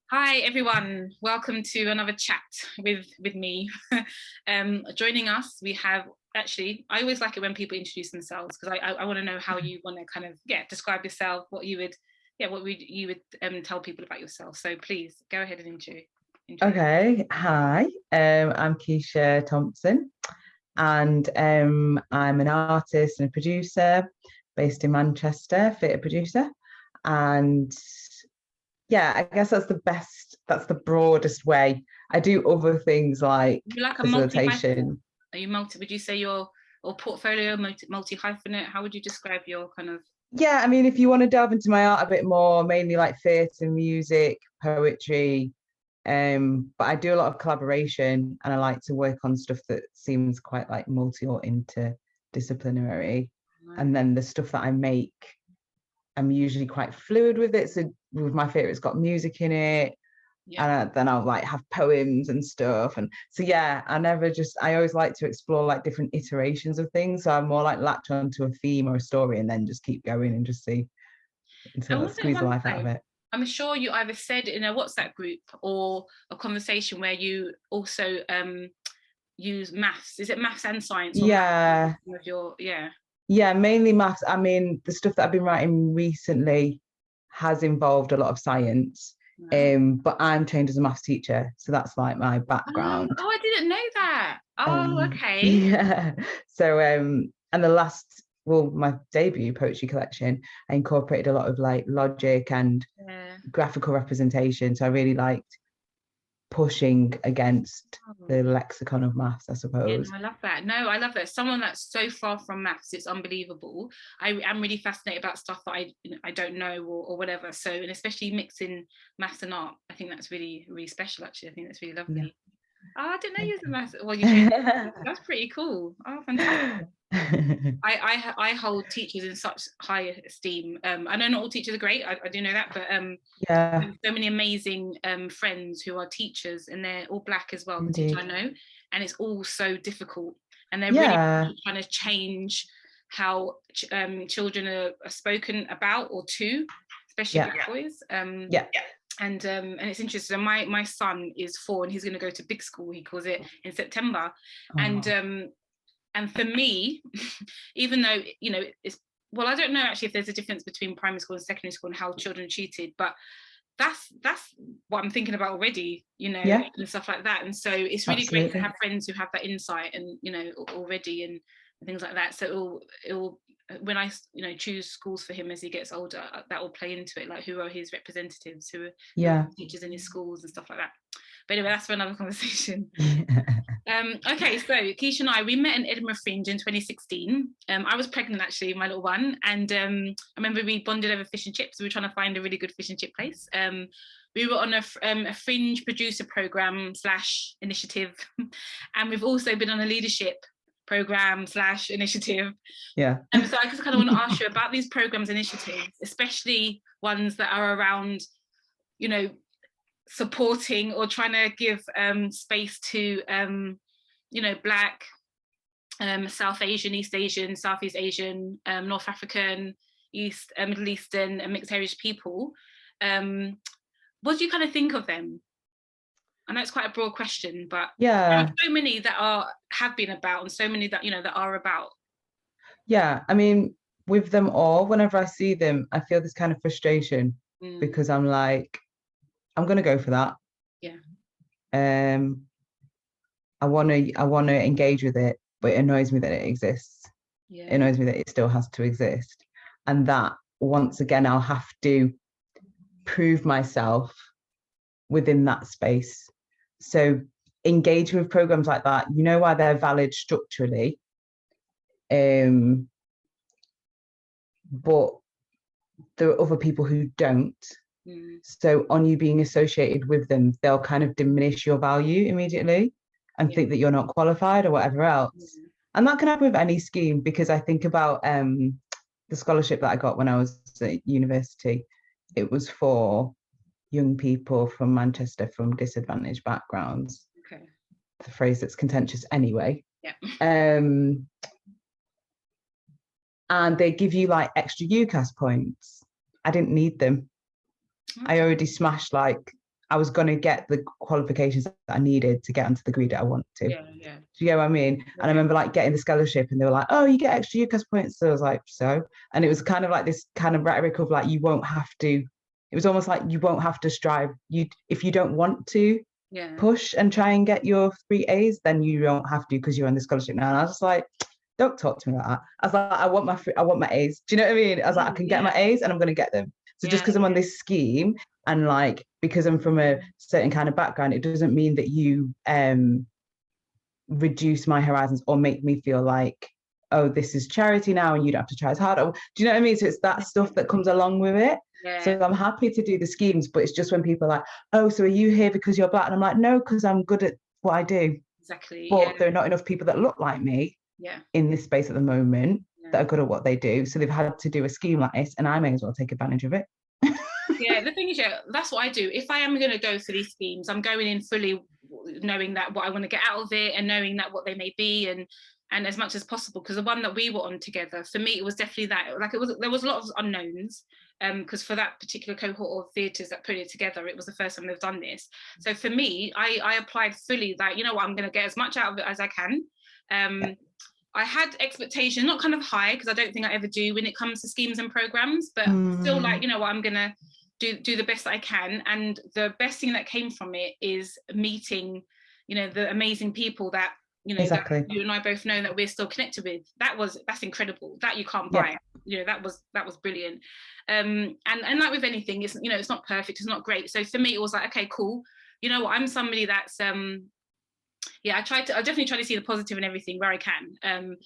Hi everyone, welcome to another chat with me. Joining us, we have I always like it when people introduce themselves because I want to know how you want to kind of describe yourself, what you would tell people about yourself. So please go ahead and introduce. Okay, hi. I'm Keisha Thompson, and I'm an artist and a producer based in Manchester, theatre producer. And yeah, I guess that's the broadest way. I do other things like You're like a multi-hyphenate. facilitation. Are you multi? Would you say your or portfolio multi-hyphenate? How would you describe your kind of? Yeah, I mean, if you want to delve into my art a bit more, mainly like theatre, music, poetry. But I do a lot of collaboration and I like to work on stuff that seems quite like multi or interdisciplinary. And then the stuff that I make, I'm usually quite fluid with it. So with my favorite, it's got music in it. Yeah. And then I'll like have poems and stuff. And so yeah, I always like to explore like different iterations of things. So I'm more like latch onto a theme or a story and then just keep going and just see I until I was going squeeze the to life out of wonder, it. I'm sure you either said in a WhatsApp group or a conversation where you also use maths. Is it maths and science or maths Yeah. with your Yeah, mainly maths. I mean, the stuff that I've been writing recently has involved a lot of science. Wow. But I'm trained as a maths teacher, so that's like my Oh, background. I didn't know that. Oh, okay. Yeah. So and my debut poetry collection, I incorporated a lot of like logic and Yeah. graphical representation. So I really liked pushing against the Oh. lexicon of maths, I Yeah, suppose. no, I love that. No, I love that. Someone that's so far from maths, it's unbelievable. I am really fascinated about stuff that I don't know or whatever. So, and especially mixing maths and art, I think that's really, really special, actually. I think that's really Yeah. lovely. Oh, I didn't know you Thank was a you. maths. Well, you trained. That's pretty cool. Oh, fantastic. I hold teachers in such high esteem. I know not all teachers are great. I do know that, but I Yeah, have so many amazing friends who are teachers, and they're all black as well. The teacher I indeed. know, and it's all so difficult, and they're really Yeah, trying to change how children are spoken about or to, especially yeah, black boys. yeah. And it's interesting. My son is 4, and he's going to go to big school. He calls it in September, and Oh, and for me, even though it's well, I don't know actually if there's a difference between primary school and secondary school and how children are treated, but that's what I'm thinking about already, yeah, and stuff like that. And so it's really great to absolutely. have friends who have that insight and already and things like that. So it'll when I choose schools for him as he gets older, that will play into it, like who are his representatives, who are Yeah. teachers in his schools and stuff like that. But anyway, that's for another conversation. Yeah. Okay, so Keisha and we met in Edinburgh Fringe in 2016. I was pregnant actually, my little one, and I remember we bonded over fish and chips. We were trying to find a really good fish and chip place. We were on a Fringe producer program / initiative, and we've also been on a leadership program / initiative. Yeah. So I just kind of want to ask you about these programs, initiatives, especially ones that are around, you know, supporting or trying to give space to Black, South Asian, East Asian, Southeast Asian, North African, Middle Eastern, and mixed heritage people. What do you kind of think of them? I know it's quite a broad question, but there are Yeah. so many that have been about, and so many that that are about. Yeah. I mean, with them all, whenever I see them, I feel this kind of frustration Mm, because I'm like, I'm gonna go for that. yeah, Um, I wanna engage with it, but it annoys me that it exists. It yeah, annoys me that it still has to exist. And that once again I'll have to prove myself within that space. So engaging with programs like that, you know why they're valid structurally, um, but there are other people who don't. mm, So on you being associated with them, they'll kind of diminish your value immediately and yeah, think that you're not qualified or whatever else. mm, And that can happen with any scheme because I think about the scholarship that I got when I was at university. It was for young people from Manchester from disadvantaged backgrounds. okay, The phrase that's contentious anyway. yeah, Um, and they give you like extra UCAS points. I didn't need them. I okay, already smashed like I was going to get the qualifications that I needed to get onto the degree that I want to. Yeah, yeah. Do you get what I mean? Yeah. And I remember like getting the scholarship and they were like, oh, you get extra UCAS points. So I was like, so? And it was kind of like this kind of rhetoric of like, you won't have to, it was almost like you won't have to strive. If you don't want to push and try and get your 3 A's, then you don't have to because you're on the scholarship now. And I was just like, don't talk to me like that. I was like, I want my A's. Do you know what I mean? I was like, I can get my A's and I'm going to get them. So just because I'm on this scheme and like, because I'm from a certain kind of background, it doesn't mean that you reduce my horizons or make me feel like, oh, this is charity now and you don't have to try as hard. Or, do you know what I mean? So it's that stuff that comes along with it. Yeah. So I'm happy to do the schemes, but it's just when people are like, oh, so are you here because you're Black? And I'm like, no, because I'm good at what I do. Exactly. But there are not enough people that look like me in this space at the moment that are good at what they do. So they've had to do a scheme like this and I may as well take advantage of it. Yeah, the thing is, that's what I do. If I am going to go for these schemes, I'm going in fully knowing that what I want to get out of it and knowing that what they may be and as much as possible. Because the one that we were on together, for me, it was definitely that. Like there was a lot of unknowns. Because for that particular cohort of theatres that put it together, it was the first time they've done this. So for me, I applied fully that, you know what, I'm going to get as much out of it as I can. I had expectations, not kind of high, because I don't think I ever do when it comes to schemes and programmes, but still like, you know what, I'm going to do the best that I can. And the best thing that came from it is meeting, you know, the amazing people that, you know, that you and I both know that we're still connected with. That's incredible. That you can't buy. You know, that was brilliant. And like with anything, it's, you know, it's not perfect, it's not great. So for me, it was like, okay, cool. You know what, I'm somebody that's I definitely try to see the positive in everything where I can. And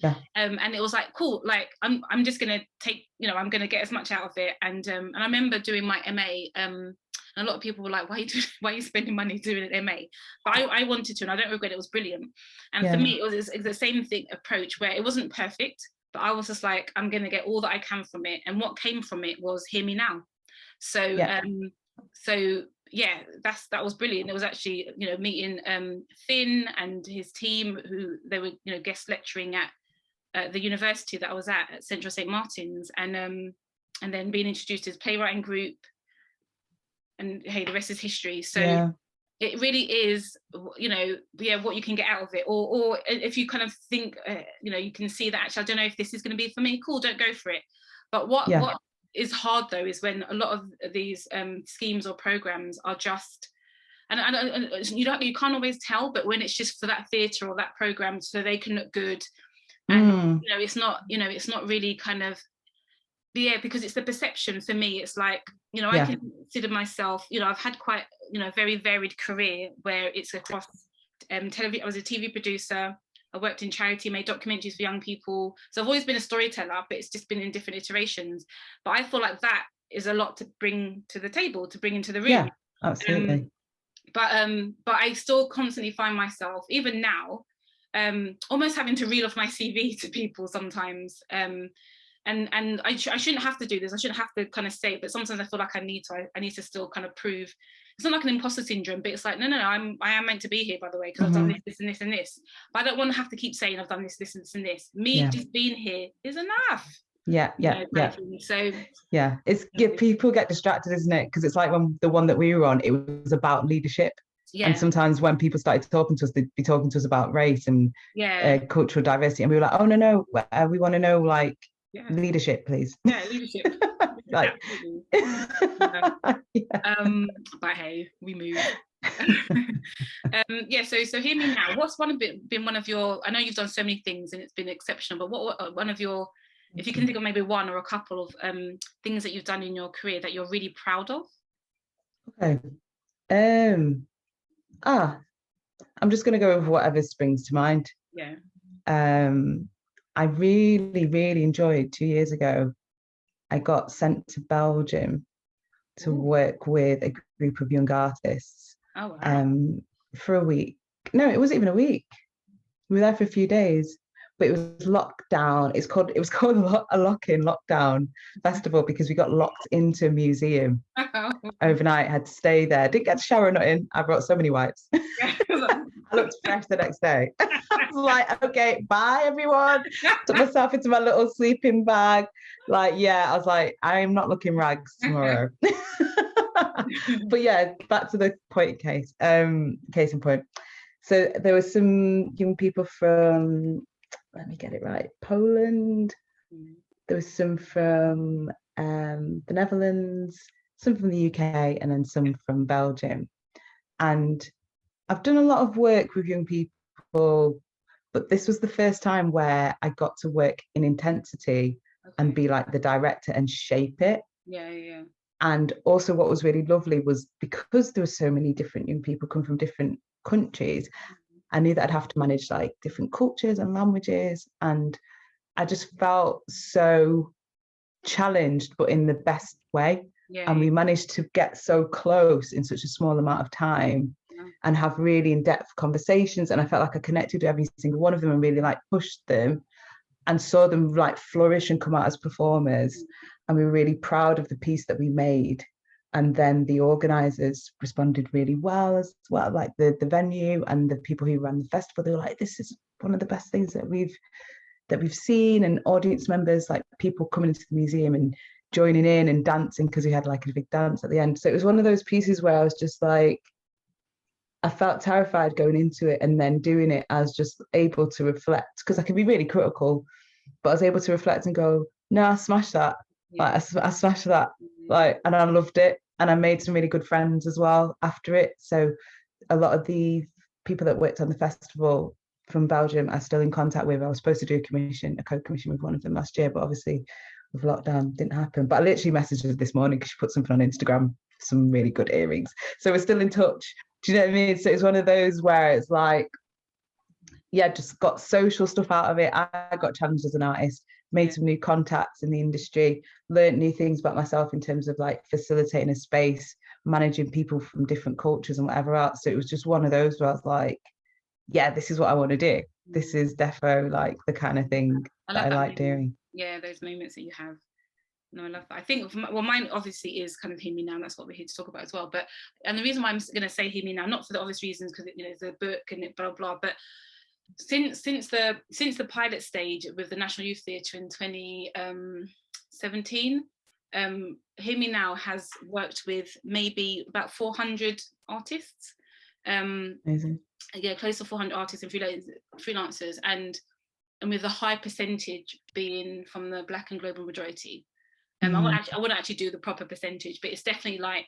it was like, cool, like I'm just gonna take, you know, I'm gonna get as much out of it. And I remember doing my MA, and a lot of people were like, why are you spending money doing an MA? But I wanted to, and I don't regret it. It was brilliant. And for me, it was the same thing approach where it wasn't perfect, but I was just like, I'm gonna get all that I can from it. And what came from it was Hear Me Now. So that was brilliant. It was actually, you know, meeting Finn and his team, who they were, you know, guest lecturing at the university that I was at Central St. Martin's, and then being introduced to his playwriting group, and hey, the rest is history. So it really is, you know, what you can get out of it, or if you kind of think, you know, you can see that actually I don't know if this is going to be for me. Cool, don't go for it. But what is hard though is when a lot of these schemes or programs are just, and you can't always tell, but when it's just for that theatre or that program so they can look good, and you know, it's not really kind of, because it's the perception. For me, it's like, you know, I can consider myself, you know, I've had quite, you know, a very varied career where it's across television. I was a TV producer, I worked in charity, made documentaries for young people. So I've always been a storyteller, but it's just been in different iterations. But I feel like that is a lot to bring to the table, to bring into the room. Yeah, absolutely. But I still constantly find myself, even now, almost having to reel off my CV to people sometimes. And I shouldn't have to do this. I shouldn't have to kind of say it, but sometimes I feel like I need to still kind of prove. It's not like an imposter syndrome, but it's like, no, I am meant to be here, by the way, because I've done this and this and this. But I don't want to have to keep saying I've done this and this. Me just being here is enough. So people get distracted, isn't it? Because it's like when the one that we were on, it was about leadership. And sometimes when people started talking to us, they'd be talking to us about race and cultural diversity, and we were like, oh no, we want to know like leadership, please. Leadership. Like, but hey, we move. So Hear Me Now. What's been one of your? I know you've done so many things and it's been exceptional, but what one of your, if you can think of maybe one or a couple of things that you've done in your career that you're really proud of? Okay. I'm just going to go with whatever springs to mind. I really, really enjoyed 2 years ago. I got sent to Belgium to work with a group of young artists for a week. No, it wasn't even a week. We were there for a few days, but it was lockdown. It was called a lock-in lockdown festival because we got locked into a museum overnight. Had to stay there. Didn't get to shower or nothing. I brought so many wipes. I looked fresh the next day. I was like, okay, bye everyone. Took myself into my little sleeping bag. I was like, I'm not looking rags tomorrow. But yeah, back to the point case in point. So there were some young people from, let me get it right, Poland. There was some from the Netherlands, some from the UK, and then some from Belgium. And I've done a lot of work with young people, but this was the first time where I got to work in intensity and be like the director and shape it. Yeah. And also what was really lovely was, because there were so many different young people come from different countries, I knew that I'd have to manage like different cultures and languages. And I just felt so challenged, but in the best way. And we managed to get so close in such a small amount of time and have really in-depth conversations. And I felt like I connected with every single one of them and really like pushed them and saw them like flourish and come out as performers. And we were really proud of the piece that we made. And then the organizers responded really well as well, like the venue and the people who ran the festival. They were like, this is one of the best things that we've seen. And audience members, like people coming into the museum and joining in and dancing, because we had like a big dance at the end. So it was one of those pieces where I was just like, I felt terrified going into it, and then doing it, I was just able to reflect, because I can be really critical, but I was able to reflect and go, no, I smashed that. Like I smashed that. Like, and I loved it. And I made some really good friends as well after it. So a lot of the people that worked on the festival from Belgium I'm still in contact with. I was supposed to do a co-commission with one of them last year, but obviously with lockdown didn't happen. But I literally messaged her this morning because she put something on Instagram, some really good earrings. So we're still in touch. Do you know what I mean? So it's one of those where it's like, yeah, just got social stuff out of it. I got challenged as an artist, made some new contacts in the industry, learned new things about myself in terms of like facilitating a space, managing people from different cultures and whatever else. So it was just one of those where I was like, yeah, this is what I want to do. This is defo like the kind of thing that I like doing. Yeah, those moments that you have. No, I love that. I think, well, mine obviously is kind of Hear Me Now, and that's what we're here to talk about as well. But, and the reason why I'm going to say Hear Me Now, not for the obvious reasons, because it's a book and it blah blah, but since the pilot stage with the National Youth Theatre in 2017, Hear Me Now has worked with maybe about 400 artists. Amazing. Yeah, close to 400 artists and freelancers, and with a high percentage being from the Black and global majority. I wouldn't actually do the proper percentage, but it's definitely like,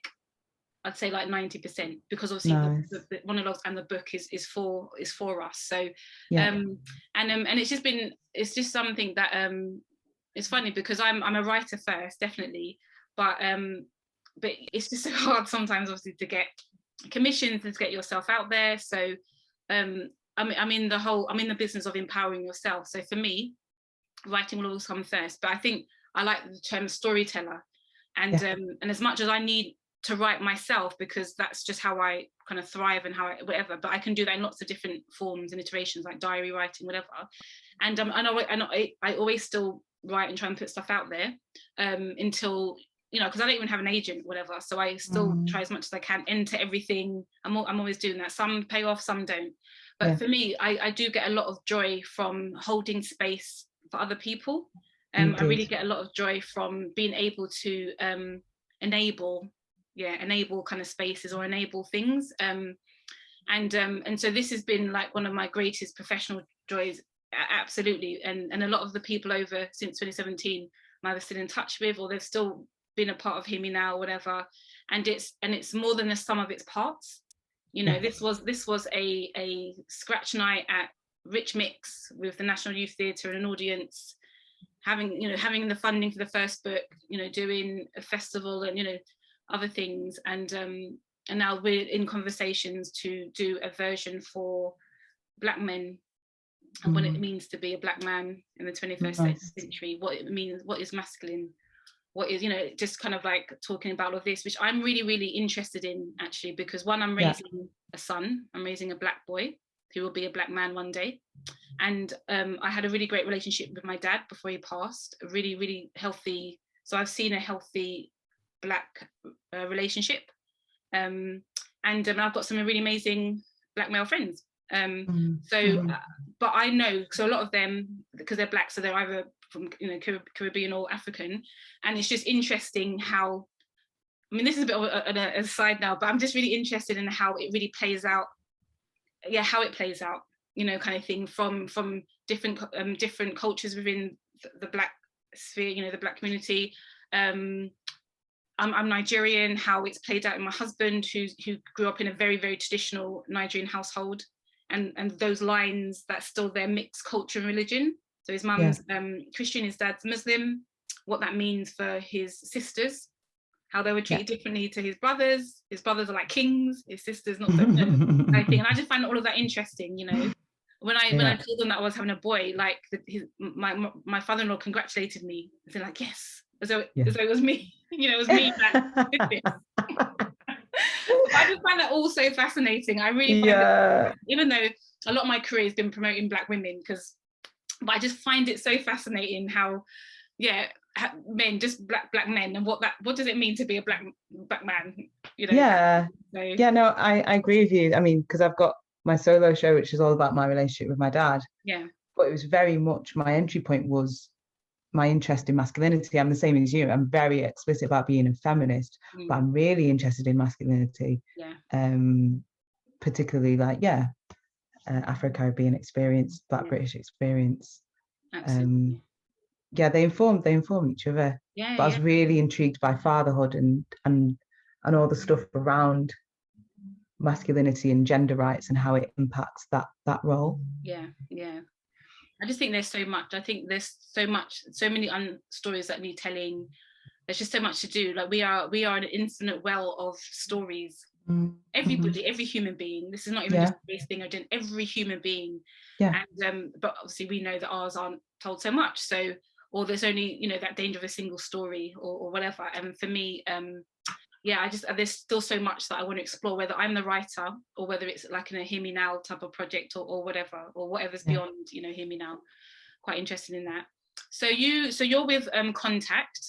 I'd say like 90%, because obviously the monologues and the book is for us. So and it's just something that it's funny, because I'm a writer first, definitely, but it's just so hard sometimes, obviously, to get commissions and to get yourself out there. So I'm in the business of empowering yourself. So for me, writing will always come first, but I think I like the term storyteller, and as much as I need to write myself, because that's just how I kind of thrive and whatever, but I can do that in lots of different forms and iterations, like diary writing, whatever. And I always still write and try and put stuff out there until, because I don't even have an agent, whatever. So I still try as much as I can into everything. I'm always doing that. Some pay off, some don't. But for me, I do get a lot of joy from holding space for other people. I really get a lot of joy from being able to enable kind of spaces or enable things. And so this has been like one of my greatest professional joys, absolutely. And a lot of the people over since 2017 I'm either still in touch with, or they've still been a part of Hear Me Now or whatever. And it's more than the sum of its parts. This was a scratch night at Rich Mix with the National Youth Theatre and an audience, having the funding for the first book, doing a festival and other things, and now we're in conversations to do a version for Black men and what it means to be a Black man in the 21st century, what it means, what is masculine, what is, just kind of like talking about all of this, which I'm really, really interested in, actually, because one, I'm raising a son, I'm raising a Black boy who will be a Black man one day. And I had a really great relationship with my dad before he passed, a really, really healthy. So I've seen a healthy Black relationship. And I've got some really amazing Black male friends. But I know, so a lot of them, because they're Black, so they're either from Caribbean or African. And it's just interesting how I mean, this is a bit of a side now, but I'm just really interested in how it really plays out. Yeah, how it plays out, you know, kind of thing from different cultures within the Black sphere, you know, the Black community. I'm Nigerian, how it's played out in my husband, who grew up in a very, very traditional Nigerian household, and those lines that's still their mixed culture and religion. So his mum's Christian, his dad's Muslim, what that means for his sisters, how they were treated differently to his brothers. His brothers are like kings, his sisters not so much. I think, and I just find all of that interesting, you know. When I told them that I was having a boy, like my father-in-law congratulated me. They're like, yes, as though it was me, you know, it was me that did this. I just find that all so fascinating. I really find it, even though a lot of my career has been promoting Black women, but I just find it so fascinating how, men, just black men, and what does it mean to be a black man, you know? No, I agree with you. I mean, because I've got my solo show, which is all about my relationship with my dad, but it was very much, my entry point was my interest in masculinity. I'm the same as you. I'm very explicit about being a feminist, but I'm really interested in masculinity, particularly like Afro-Caribbean experience, Black British experience. Absolutely. They inform each other. But I was really intrigued by fatherhood and all the stuff around masculinity and gender rights and how it impacts that role. I just think there's so much. I think there's so many stories that need telling. There's just so much to do. Like we are an infinite well of stories. Everybody, every human being. This is not even just a race thing. Every human being. And but obviously we know that ours aren't told so much. So, or there's only, you know, that danger of a single story or whatever. And for me, there's still so much that I want to explore, whether I'm the writer or whether it's like in a Hear Me Now type of project or whatever's beyond, you know, Hear Me Now. Quite interested in that. So you're with Contact.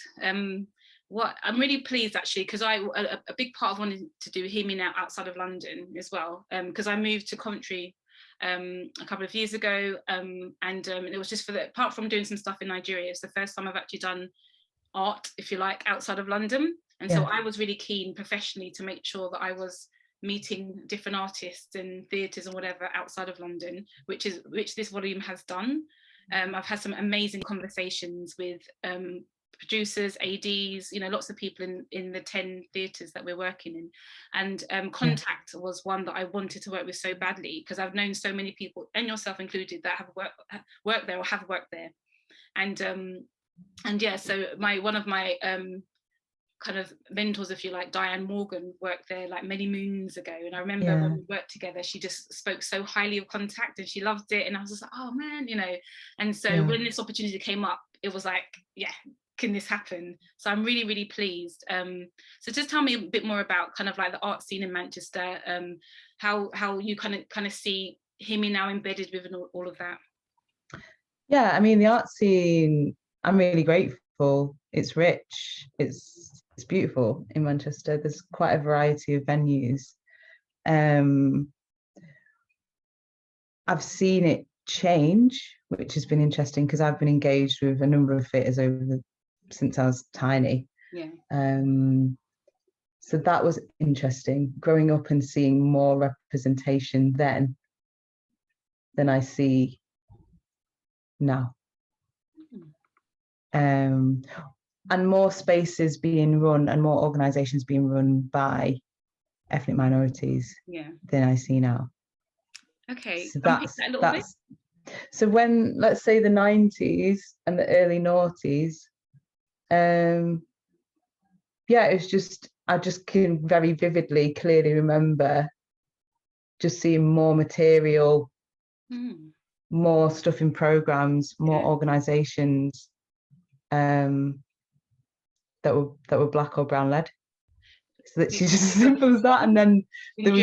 What I'm really pleased actually, because a big part of wanting to do Hear Me Now outside of London as well, because I moved to Coventry a couple of years ago, and it was just apart from doing some stuff in Nigeria, it's the first time I've actually done art, if you like, outside of London. And so I was really keen professionally to make sure that I was meeting different artists and theatres and whatever outside of London, which this volume has done. I've had some amazing conversations with producers, ADs, you know, lots of people in the 10 theatres that we're working in. And Contact was one that I wanted to work with so badly, because I've known so many people, and yourself included, that have worked there or have worked there. So one of my kind of mentors, if you like, Diane Morgan, worked there like many moons ago, and I remember when we worked together, she just spoke so highly of Contact and she loved it, and I was just like, oh man, you know. And so when this opportunity came up, it was like, can this happen? So I'm really, really pleased. So just tell me a bit more about kind of like the art scene in Manchester, how you kind of see Hear Me Now embedded within all of that. I mean, the art scene, I'm really grateful. It's rich, it's beautiful in Manchester. There's quite a variety of venues. I've seen it change, which has been interesting, because I've been engaged with a number of theatres since I was tiny. So that was interesting, growing up and seeing more representation then than I see now. And more spaces being run and more organisations being run by ethnic minorities than I see now. Okay, so that's so when, let's say, the 90s and the early noughties, it was just, I just can very vividly, clearly remember just seeing more material, more stuff in programmes, more organisations that were Black or brown led. So that's just as simple as that. And then there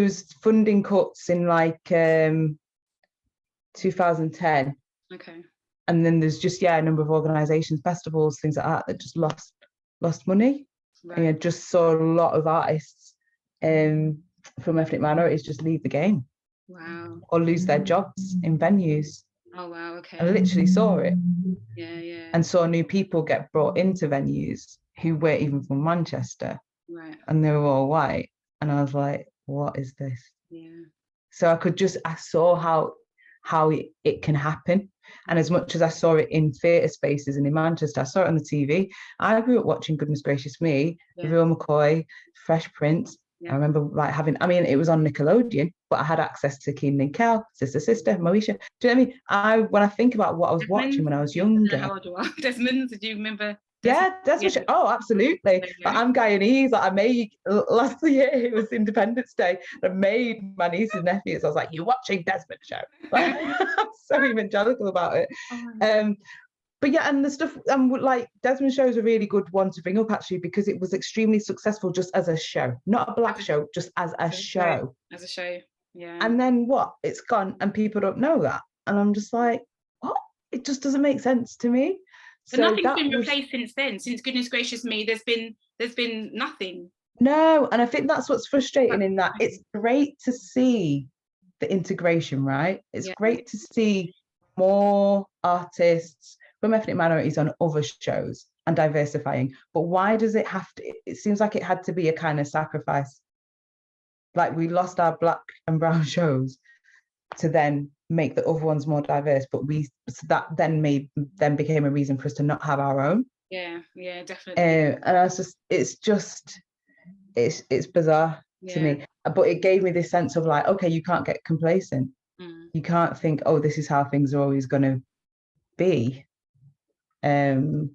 was funding cuts in like 2010. Okay. And then there's just a number of organisations, festivals, things like that just lost money. Right. And I just saw a lot of artists from ethnic minorities just leave the game. Wow. Or lose their jobs in venues. Oh wow, okay. I literally saw it. Yeah. And saw new people get brought into venues who weren't even from Manchester, Right. and they were all white, and I was like, what is this? Yeah. So I saw how it can happen. And as much as I saw it in theatre spaces and in Manchester, I saw it on the TV. I grew up watching, goodness gracious me, Real McCoy, Fresh Prince. I remember like it was on Nickelodeon, but I had access to Keenan and Kel, Sister, Moesha. Do you know what I mean? When I think about what I was watching when I was younger. How old you are. Desmond, did you remember? Yeah, Desmond. Oh, absolutely. Like, I'm Guyanese. Like, I made last year, it was Independence Day. I made my nieces and nephews. I was like, "You're watching Desmond show." Like, I'm so evangelical about it. But yeah, and the stuff like Desmond show is a really good one to bring up actually, because it was extremely successful just as a show, not a black show, just as a show. As a show, yeah. And then what? It's gone, and people don't know that, and I'm just like, what? It just doesn't make sense to me. But so nothing's been replaced since then. Since goodness gracious me, there's been nothing. No, and I think that's what's frustrating in that it's great to see the integration, right? It's great to see more artists from ethnic minorities on other shows and diversifying. But why does it have to? It seems like it had to be a kind of sacrifice. Like we lost our black and brown shows to then make the other ones more diverse, but that then became a reason for us to not have our own. Yeah, definitely. And I was it's bizarre to me, but it gave me this sense of like, okay, you can't get complacent. You can't think, oh, this is how things are always going to be, and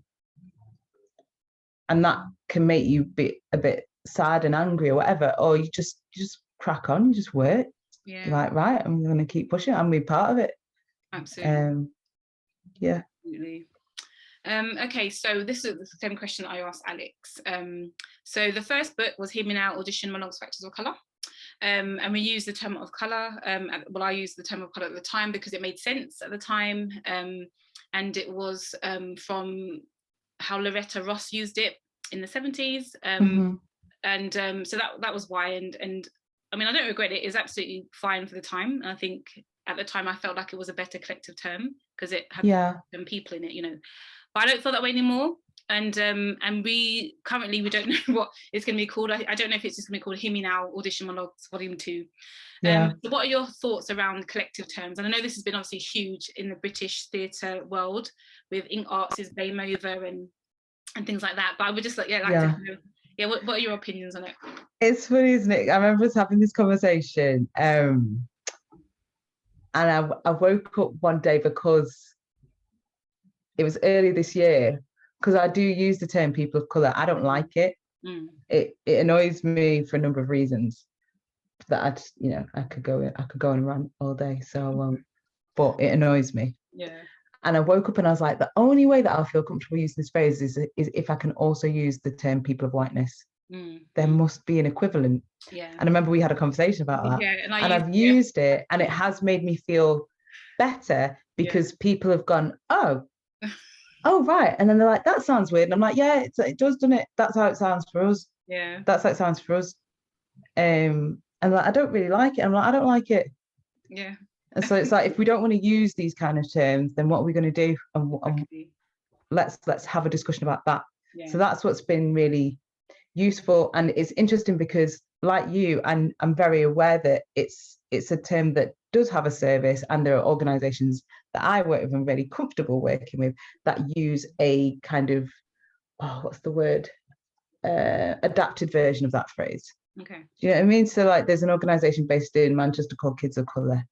that can make you be a bit sad and angry or whatever, or you just crack on, you just work. Like, right, I'm going to keep pushing. I'm going to be part of it. Absolutely. Yeah. Absolutely. Okay, so this is the same question that I asked Alex. So the first book was Hear Me Now, Audition Monologues, Factors of Colour. And we used the term of colour. I used the term of colour at the time because it made sense at the time. And it was from how Loretta Ross used it in the 70s. And so that was why. And I mean, I don't regret it. It's absolutely fine for the time. And I think at the time I felt like it was a better collective term because it had some people in it, you know. But I don't feel that way anymore. And we don't know what it's going to be called. I don't know if it's just going to be called Hear Me Now, Audition Monologues Volume 2. So what are your thoughts around collective terms? And I know this has been obviously huge in the British theatre world with Ink Arts' Game Over and things like that. But I would just to know, what are your opinions on it? It's funny, isn't it? I remember us having this conversation, and I woke up one day because it was early this year, because I do use the term people of colour. I don't like it. It annoys me for a number of reasons that I could go on and rant all day, so I won't. But it annoys me. Yeah. And I woke up and I was like, the only way that I'll feel comfortable using this phrase is if I can also use the term people of whiteness. There must be an equivalent. Yeah. And I remember we had a conversation about that. Yeah, and I've used it, and it has made me feel better because people have gone, oh, right. And then they're like, that sounds weird. And I'm like, yeah, it does, doesn't it? That's how it sounds for us. Yeah. That's how it sounds for us. And like, I don't really like it. I'm like, I don't like it. Yeah. And so it's like, if we don't want to use these kind of terms, then what are we going to do? And let's have a discussion about that. Yeah. So that's what's been really useful. And it's interesting because, like you, and I'm very aware that it's a term that does have a service, and there are organisations that I work with and really comfortable working with that use a kind of, what's the word? Adapted version of that phrase. Okay. Do you know what I mean? So like, there's an organisation based in Manchester called Kids of Colour.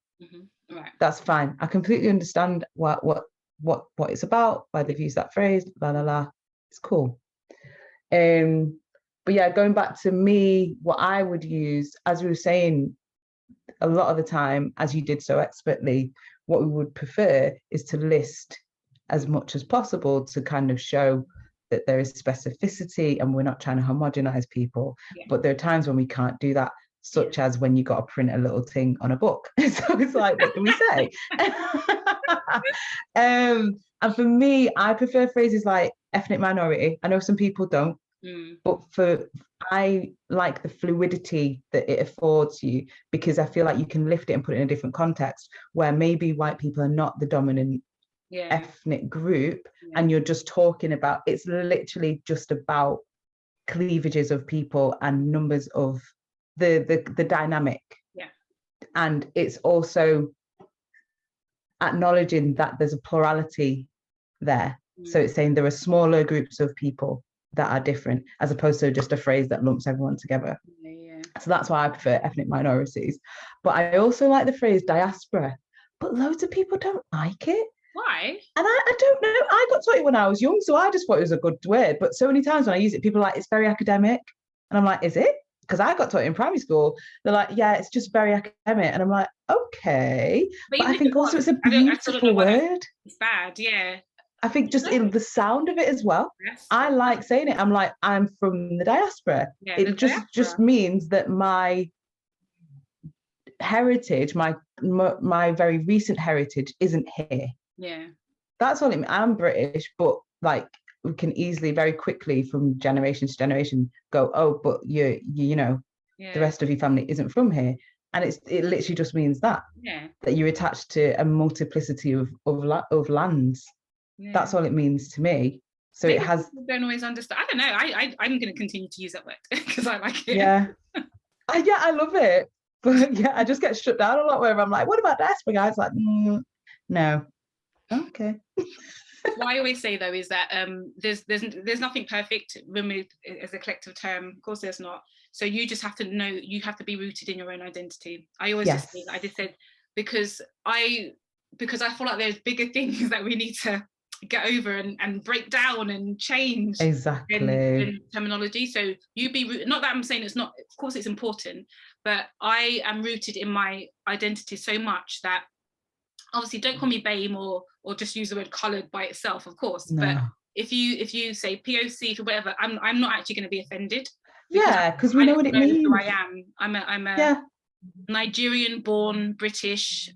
Right. That's fine. I completely understand what it's about, why they've used that phrase, la la la. It's cool. But yeah, going back to me, what I would use, as we were saying, a lot of the time, as you did so expertly, what we would prefer is to list as much as possible to kind of show that there is specificity and we're not trying to homogenize people. But there are times when we can't do that, such as when you got to print a little thing on a book. So it's like, what can we say? And for me, I prefer phrases like ethnic minority. I know some people don't, but I like the fluidity that it affords you, because I feel like you can lift it and put it in a different context where maybe white people are not the dominant ethnic group, and you're just talking about, it's literally just about cleavages of people and numbers of the dynamic. And it's also acknowledging that there's a plurality there. So it's saying there are smaller groups of people that are different, as opposed to just a phrase that lumps everyone together. So that's why I prefer ethnic minorities. But I also like the phrase diaspora, but loads of people don't like it. Why? And I don't know. I got taught it when I was young, so I just thought it was a good word. But so many times when I use it, people are like, it's very academic. And I'm like, is it? Because I got taught it in primary school. They're like, yeah, it's just very academic. And I'm like, okay. But I think also it's a beautiful word. It's bad, yeah. I think just in the sound of it as well. I like saying it. I'm like, I'm from the diaspora. It just means that my heritage, my very recent heritage isn't here. That's all it means. I'm British, but like we can easily very quickly from generation to generation go, oh, but you know, the rest of your family isn't from here. And it literally just means that you're attached to a multiplicity of lands. That's all it means to me. So maybe it has. Don't always understand. I don't know. I'm going to continue to use that word because I like it. I love it. But I just get shut down a lot where I'm like, what about diaspora guys? Like, no. Okay. What I always say though is that there's nothing perfect removed as a collective term. Of course there's not. So you just have to know, you have to be rooted in your own identity. I always just say, I just said, because I feel like there's bigger things that we need to get over and break down and change in terminology. So you be rooted, not that I'm saying it's not, of course it's important, but I am rooted in my identity so much that obviously don't call me BAME or just use the word coloured by itself, of course. No. But if you say POC for whatever, I'm not actually going to be offended. Because we know what it means. Who I am. I'm a Nigerian born British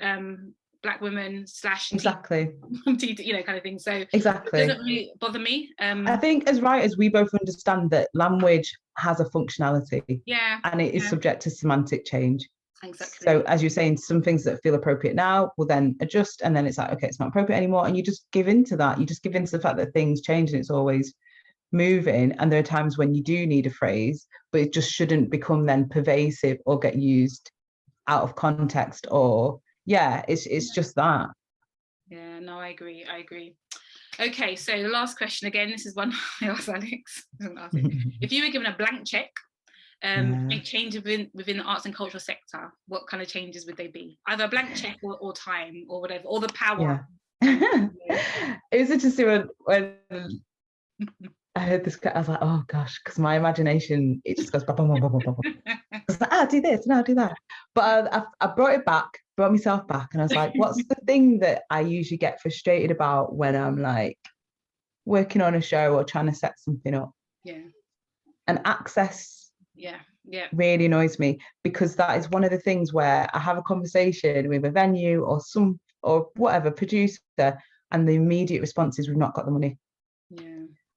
black woman / exactly kind of thing. So it doesn't really bother me. I think as writers we both understand that language has a functionality, and it is subject to semantic change. Exactly. So as you're saying, some things that feel appropriate now will then adjust, and then it's like, okay, it's not appropriate anymore, and you just give into that. You just give into the fact that things change and it's always moving, and there are times when you do need a phrase, but it just shouldn't become then pervasive or get used out of context, or it's just that. Yeah, no, I agree. Okay, so the last question again, this is one I asked Alex. If you were given a blank check, make changes within the arts and cultural sector, what kind of changes would they be? Either a blank check or time or whatever, or the power. It was interesting when I heard this, I was like, oh gosh, because my imagination, it just goes blah, blah, blah, blah, blah, blah. I was like, I'll do this and I'll do that. But I brought myself back, and I was like, what's the thing that I usually get frustrated about when I'm like working on a show or trying to set something up? And access really annoys me, because that is one of the things where I have a conversation with a venue or whatever producer, and the immediate response is, we've not got the money.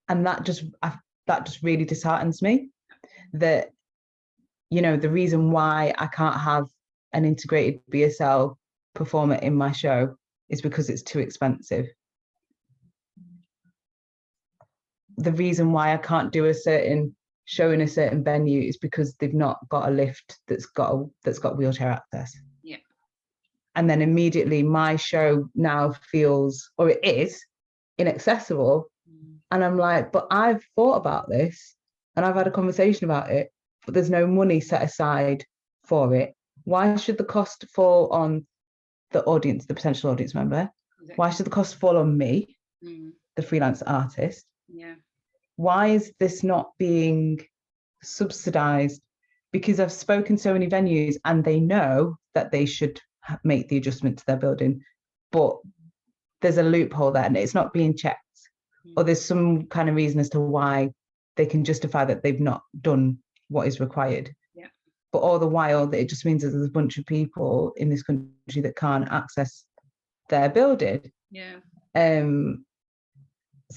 And that just really disheartens me, that, you know, the reason why I can't have an integrated BSL performer in my show is because it's too expensive. The reason why I can't do a certain show in a certain venue is because they've not got a lift that's got wheelchair access. And then immediately my show now feels, or it is, inaccessible. And I'm like, but I've thought about this and I've had a conversation about it, but there's no money set aside for it. Why should the cost fall on the audience, the potential audience member? Why should the cost fall on me, the freelance artist? Why is this not being subsidized? Because I've spoken to so many venues and they know that they should make the adjustment to their building, but there's a loophole there and it's not being checked. Or there's some kind of reason as to why they can justify that they've not done what is required. But all the while, it just means that there's a bunch of people in this country that can't access their building. So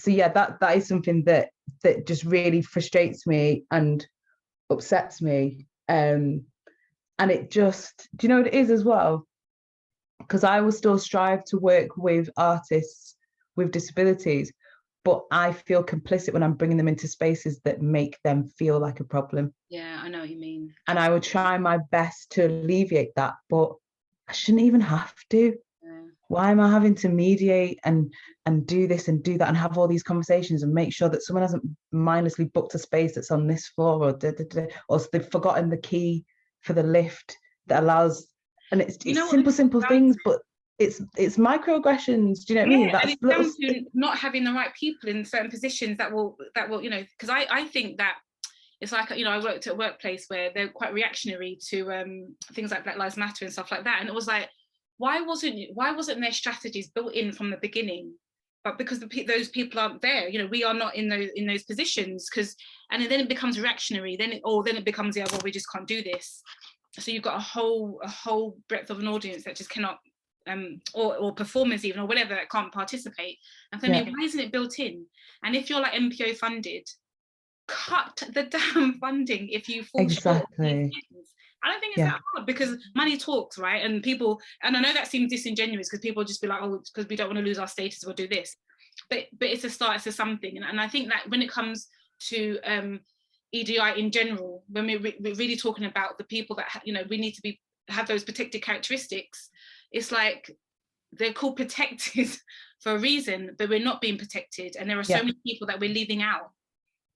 that is something that just really frustrates me and upsets me. And it just, do you know what it is as well? Because I will still strive to work with artists with disabilities, but I feel complicit when I'm bringing them into spaces that make them feel like a problem. Yeah, I know what you mean. And I would try my best to alleviate that, but I shouldn't even have to. Yeah. Why am I having to mediate and do this and do that and have all these conversations and make sure that someone hasn't mindlessly booked a space that's on this floor, or they've forgotten the key for the lift that allows, and it's simple things, but it's microaggressions. Do you know what I mean? That's, and it's down to not having the right people in certain positions that will you know, because I think that it's like, you know, I worked at a workplace where they're quite reactionary to things like Black Lives Matter and stuff like that, and it was like, why wasn't their strategies built in from the beginning? But because those people aren't there, you know, we are not in those positions, and then it becomes reactionary. Then it becomes, yeah, well, we just can't do this. So you've got a whole breadth of an audience that just cannot, or performers even, or whatever, that can't participate. And for me, why isn't it built in? And if you're like MPO funded, cut the damn funding if you fall short. I don't think it's that hard, because money talks, right? And people, and I know that seems disingenuous because people just be like, oh, because we don't want to lose our status, we'll do this. But it's a start, it's a something. And I think that when it comes to EDI in general, when we're really talking about the people that, you know, we need to have those protected characteristics, it's like they're called protected for a reason, but we're not being protected. And there are so many people that we're leaving out.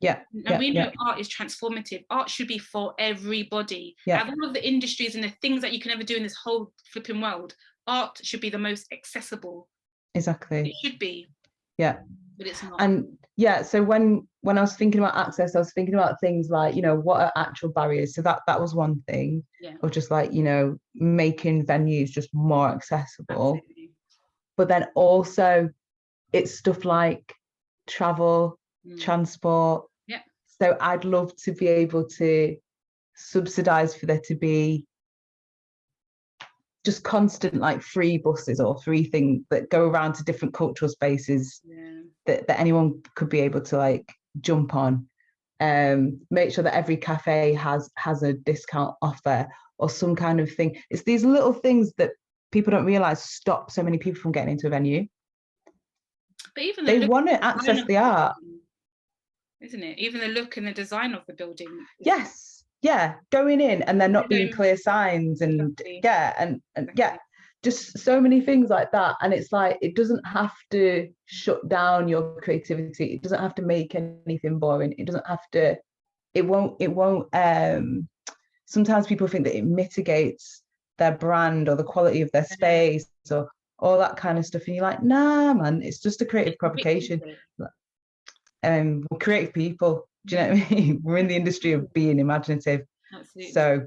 And we know art is transformative. Art should be for everybody. Out of all of the industries and the things that you can ever do in this whole flipping world, art should be the most accessible. Exactly. It should be. But it's not. And so when I was thinking about access, I was thinking about things like, you know, what are actual barriers? So that was one thing, of just like, you know, making venues just more accessible. Absolutely. But then also it's stuff like travel, transport. So I'd love to be able to subsidize for there to be just constant like free buses or free things that go around to different cultural spaces that anyone could be able to like jump on. Make sure that every cafe has a discount offer or some kind of thing. It's these little things that people don't realize stop so many people from getting into a venue. But even they want to access the art, isn't it? Even the look and the design of the building. Going in and there not being clear signs and just so many things like that. And it's like, it doesn't have to shut down your creativity. It doesn't have to make anything boring. It doesn't have to, it won't sometimes people think that it mitigates their brand or the quality of their space or all that kind of stuff. And you're like, nah, man, it's just a creative provocation. We're creative people. Do you know what I mean? We're in the industry of being imaginative. Absolutely. So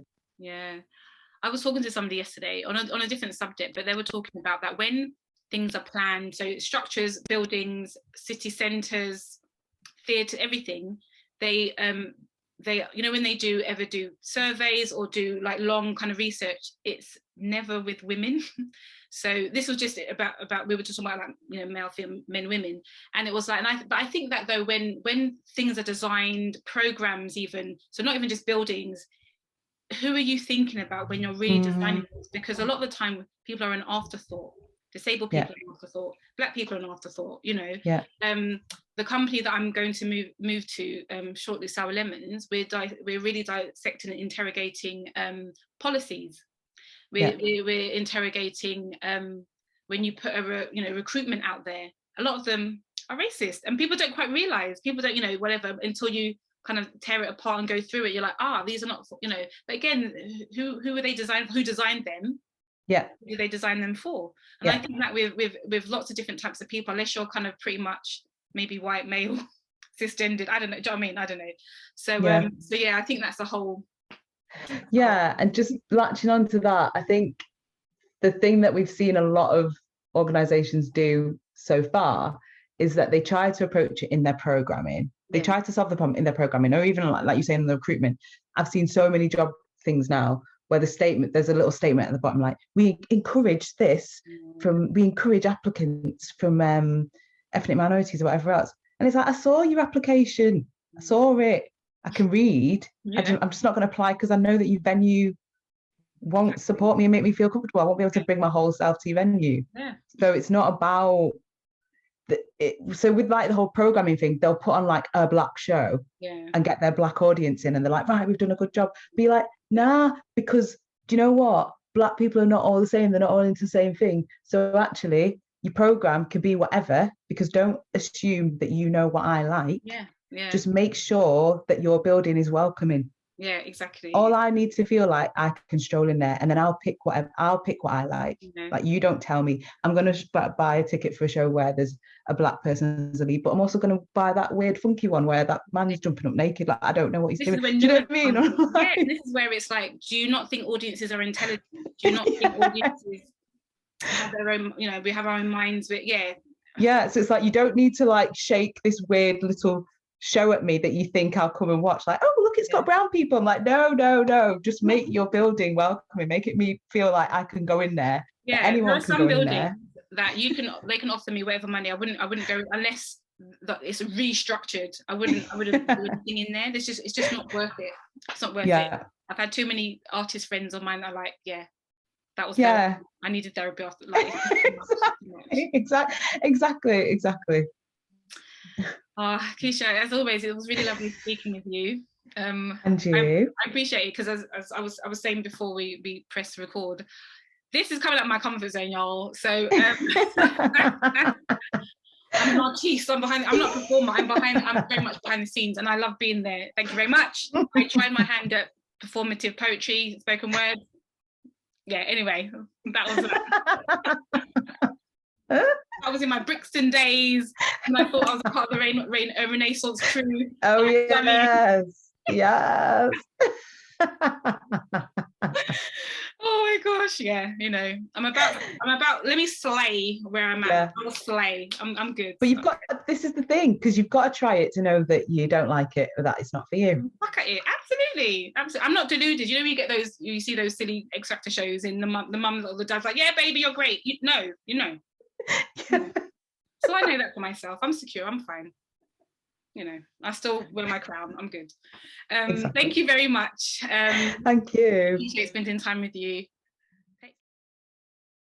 I was talking to somebody yesterday on a different subject, but they were talking about that when things are planned, so structures, buildings, city centres, theatre, everything, they you know, when they ever do surveys or do like long kind of research, it's never with women. So this was just about we were just talking about, like, you know, male, female, men, women, and it was like, but I think that though when things are designed, programs even, so not even just buildings, who are you thinking about when you're really designing this? Because a lot of the time people are an afterthought. Disabled people are an afterthought. Black people are an afterthought. You know, the company that I'm going to move to shortly, Sour Lemons, we're really dissecting and interrogating policies. We're interrogating when you put recruitment out there. A lot of them are racist, and people don't quite realize. People don't, you know, whatever, until you kind of tear it apart and go through it. You're like, these are not, you know. But again, who are they designed? Who designed them? Who do they design them for? And I think that with lots of different types of people, unless you're kind of pretty much maybe white male, cisgendered, I don't know. Do you know what I mean? I don't know. So I think that's the whole. And just latching on to that, I think the thing that we've seen a lot of organizations do so far is that they try to approach it in their programming. They try to solve the problem in their programming, or even like you say in the recruitment. I've seen so many job things now where there's a little statement at the bottom like, we encourage applicants from ethnic minorities or whatever else. And it's like, I saw your application, I saw it, I can read. I'm just not going to apply because I know that your venue won't support me and make me feel comfortable. I won't be able to bring my whole self to your venue. So it's not about so with like the whole programming thing, they'll put on like a black show and get their black audience in, and they're like, right, we've done a good job. Be like, nah, because do you know what? Black people are not all the same. They're not all into the same thing. So actually, your program can be whatever, because don't assume that you know what I like. Just make sure that your building is welcoming. Yeah, exactly. All I need to feel like I can stroll in there, and then I'll pick what I like. Like, you don't tell me I'm going to buy a ticket for a show where there's a black person as a lead, but I'm also going to buy that weird funky one where that man's jumping up naked. Like, I don't know what he's doing. Do you know what I mean? Yeah, this is where it's like, do you not think audiences are intelligent? Do you not think audiences have their own, you know, we have our own minds? But yeah, so it's like, you don't need to like shake this weird little show at me that you think I'll come and watch. Like, oh look, it's got brown people. I'm like, no, just make your building welcoming, make it me feel like I can go in there. Anyone can go in there. That they can offer me whatever money. I wouldn't go unless it's restructured. I wouldn't do anything in there. It's just not worth it. It's not worth it. I've had too many artist friends of mine that are like, that was therapy. I needed therapy after, like, exactly. Keisha, as always, it was really lovely speaking with you. And you. I appreciate it, because as I was saying before we pressed record, this is coming out of my comfort zone, y'all. So I'm an artiste. I'm not a performer. I'm very much behind the scenes, and I love being there. Thank you very much. I tried my hand at performative poetry, spoken word. Yeah. Anyway, that was I was in my Brixton days, and I thought I was a part of the Renaissance crew. Oh yes. Oh my gosh, yeah. You know, I'm about. Let me slay where I'm at. I'll slay. I'm good. But you've got. This is the thing, because you've got to try it to know that you don't like it, or that it's not for you. Look at it. Absolutely. I'm not deluded. You know, you get those. You see those silly X Factor shows, in the mums or the dads like, yeah, baby, you're great. You know. So I know that for myself. I'm secure. I'm fine. You know, I still wear my crown. I'm good. Exactly. Thank you very much. Thank you. Appreciate spending time with you.